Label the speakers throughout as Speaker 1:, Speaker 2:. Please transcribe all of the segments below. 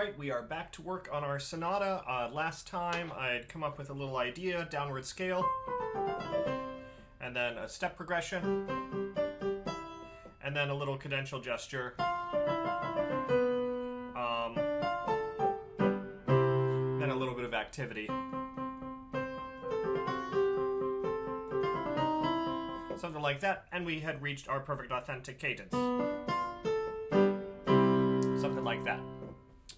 Speaker 1: Alright, we are back to work on our sonata. Last time I'd come up with a little idea, downward scale, and then a step progression, and then a little cadential gesture, then a little bit of activity. Something like that, and we had reached our perfect authentic cadence. Something like that.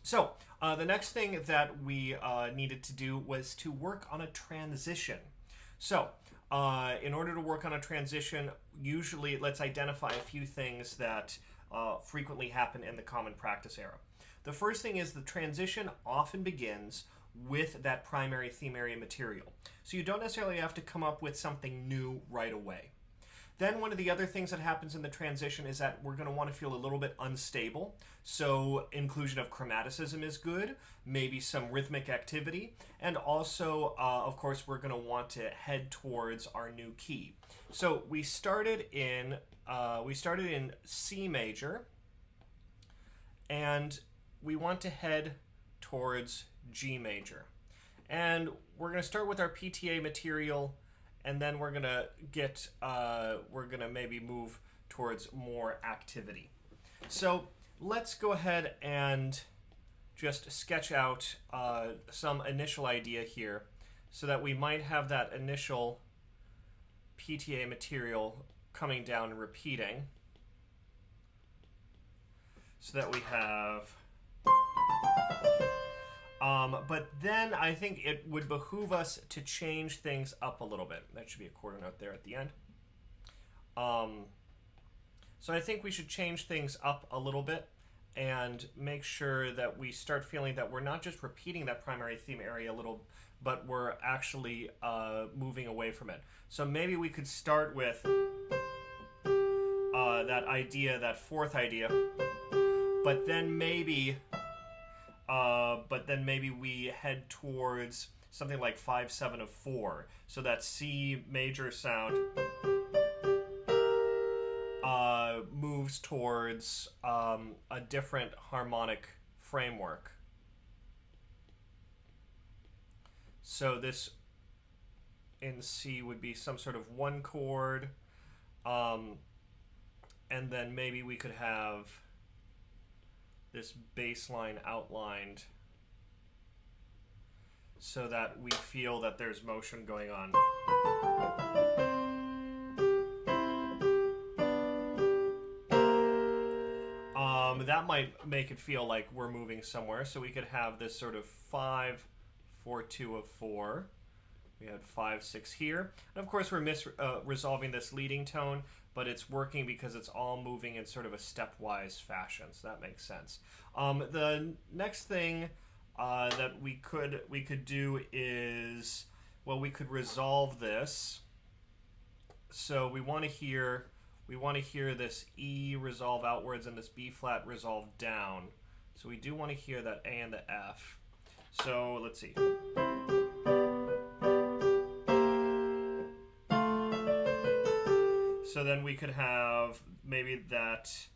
Speaker 1: So, the next thing that we needed to do was to work on a transition. So, in order to work on a transition, usually let's identify a few things that frequently happen in the common practice era. The first thing is the transition often begins with that primary theme area material. So you don't necessarily have to come up with something new right away. Then one of the other things that happens in the transition is that we're going to want to feel a little bit unstable. So inclusion of chromaticism is good, maybe some rhythmic activity, and also, of course, we're going to want to head towards our new key. So we started in C major, and we want to head towards G major. And we're going to start with our PTA material, and then we're gonna maybe move towards more activity. So let's go ahead and just sketch out some initial idea here so that we might have that initial PTA material coming down and repeating. So that we have... but then I think it would behoove us to change things up a little bit. That should be a quarter note there at the end. So I think we should change things up a little bit and make sure that we start feeling that we're not just repeating that primary theme area a little, but we're actually moving away from it. So maybe we could start with that idea, that fourth idea, but then maybe we head towards something like 5/7 of 4. So that C major sound moves towards a different harmonic framework. So this in C would be some sort of one chord, and then maybe we could have this bass line outlined so that we feel that there's motion going on. That might make it feel like we're moving somewhere, so we could have this sort of 5/4/2 of 4. We had 5/6 here. And of course we're resolving this leading tone, but it's working because it's all moving in sort of a stepwise fashion, so that makes sense. The next thing that we could do is, well, we could resolve this. So we want to hear this E resolve outwards and this B flat resolve down. So we do want to hear that A and the F. So let's see. So then we could have maybe that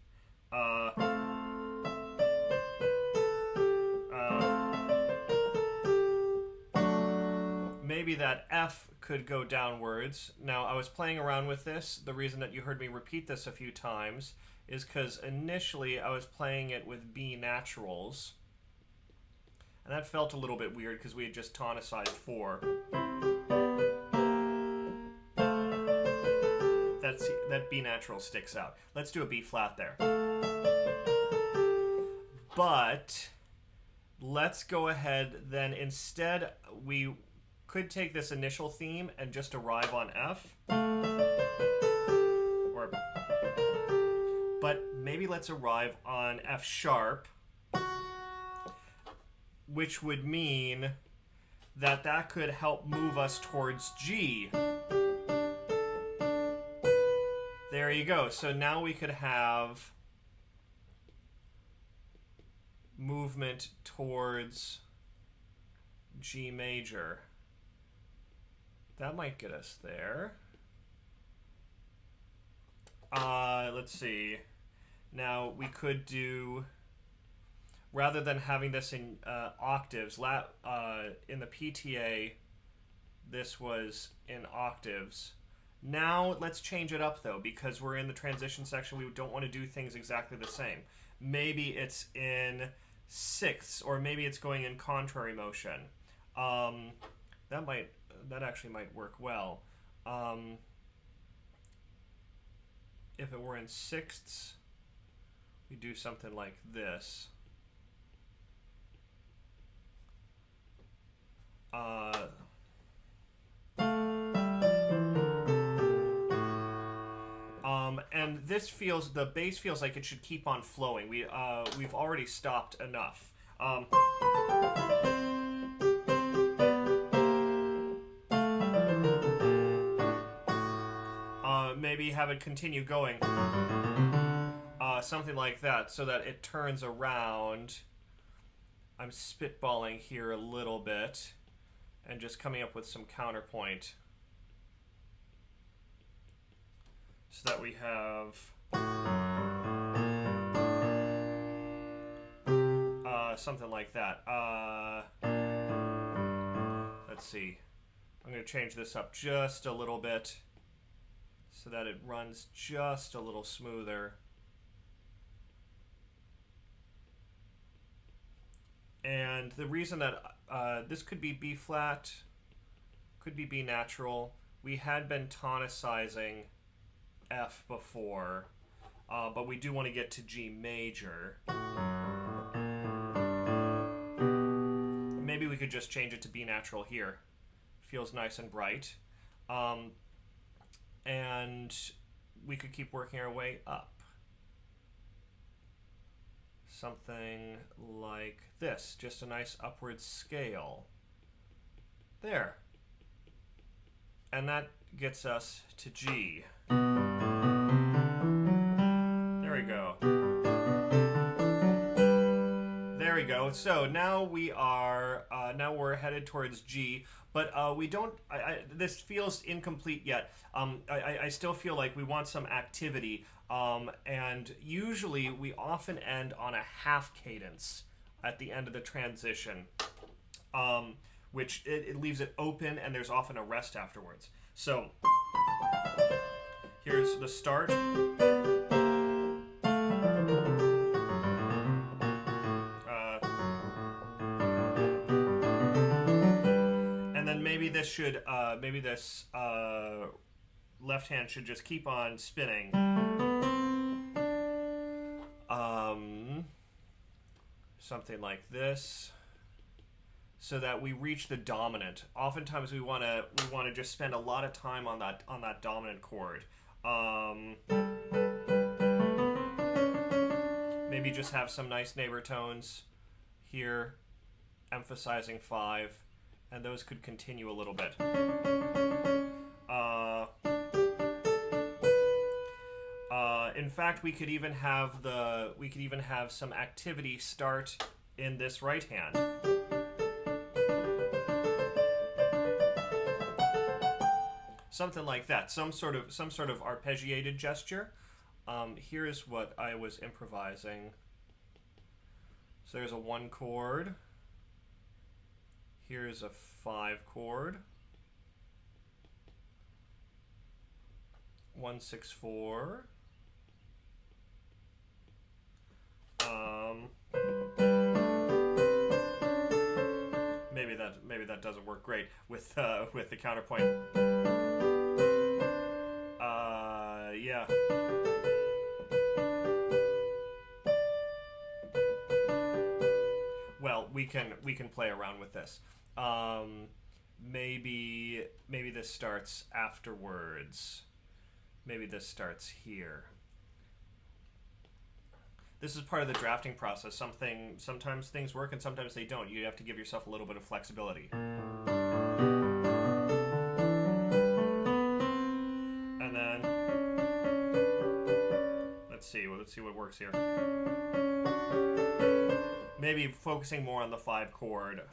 Speaker 1: maybe that F could go downwards. Now, I was playing around with this. The reason that you heard me repeat this a few times is because initially I was playing it with B naturals, and that felt a little bit weird because we had just tonicized 4. That B natural sticks out. Let's do a B flat there. But let's go ahead then. Instead, we could take this initial theme and just arrive on F. But maybe let's arrive on F sharp, which would mean that that could help move us towards G. There you go. So now we could have movement towards G major. That might get us there. Let's see. Now we could do rather than having this in octaves. In the PTA, this was in octaves. Now let's change it up though, because we're in the transition section. We don't want to do things exactly the same. Maybe it's in sixths, or maybe it's going in contrary motion. That actually might work well. If it were in sixths, we do something like this. And this feels, the bass feels like it should keep on flowing. We've already stopped enough. Maybe have it continue going. Something like that, so that it turns around. I'm spitballing here a little bit and just coming up with some counterpoint, so that we have something like that. Let's see. I'm going to change this up just a little bit so that it runs just a little smoother. And the reason that this could be B flat, could be B natural. We had been tonicizing F before, but we do want to get to G major. Maybe we could just change it to B natural here. Feels nice and bright. And we could keep working our way up. Something like this, just a nice upward scale. There. And that gets us to G. There we go. There we go. So now we are, now we're headed towards G, but we don't, this feels incomplete yet. I still feel like we want some activity, and usually we often end on a half cadence at the end of the transition, which it leaves it open, and there's often a rest afterwards. So here's the start. And then maybe this should, left hand should just keep on spinning. Something like this, so that we reach the dominant. Oftentimes we want to just spend a lot of time on that dominant chord. Maybe just have some nice neighbor tones here, emphasizing 5, and those could continue a little bit. In fact, we could even have some activity start in this right hand. Something like that. Some sort of arpeggiated gesture. Here's what I was improvising. So there's a 1 chord. Here's a 5 chord. 1 6 4. Maybe that doesn't work great with the counterpoint. Yeah. Well, we can play around with this. Maybe this starts afterwards. Maybe this starts here. This is part of the drafting process. Sometimes things work and sometimes they don't. You have to give yourself a little bit of flexibility. And then let's see what works here. Maybe focusing more on the 5 chord.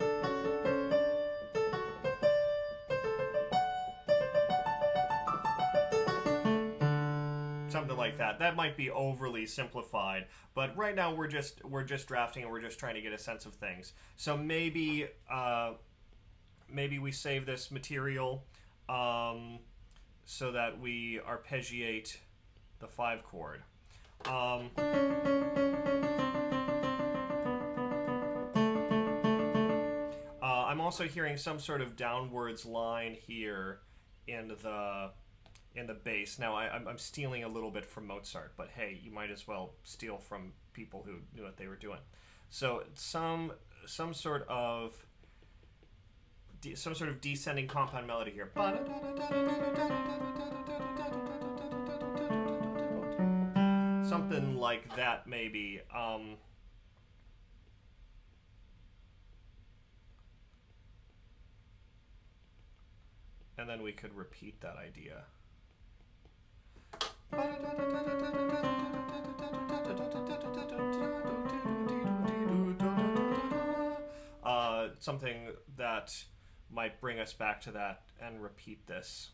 Speaker 1: Something like like that. That might be overly simplified, but right now we're just drafting and we're just trying to get a sense of things. So maybe maybe we save this material so that we arpeggiate the 5 chord. I'm also hearing some sort of downwards line here in the bass. Now I'm stealing a little bit from Mozart, but hey, you might as well steal from people who knew what they were doing. So some sort of descending compound melody here. Something like that, maybe. And then we could repeat that idea. Something that might bring us back to that and repeat this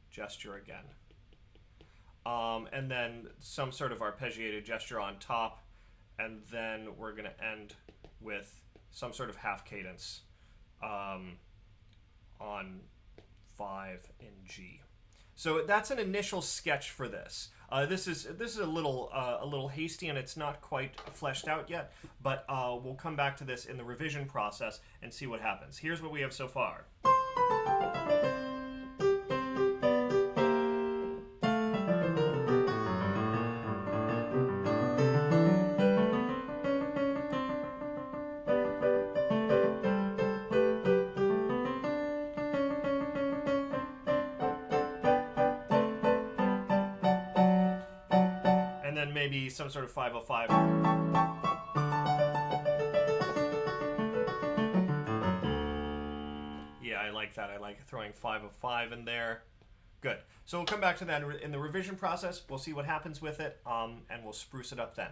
Speaker 1: gesture again. And then some sort of arpeggiated gesture on top, and then we're going to end with some sort of half cadence on 5 in G. So that's an initial sketch for this. This is a little hasty and it's not quite fleshed out yet, but we'll come back to this in the revision process and see what happens. Here's what we have so far. Maybe some sort of 505. Yeah, I like that. I like throwing 505 in there. Good. So we'll come back to that in the revision process. We'll see what happens with it, and we'll spruce it up then.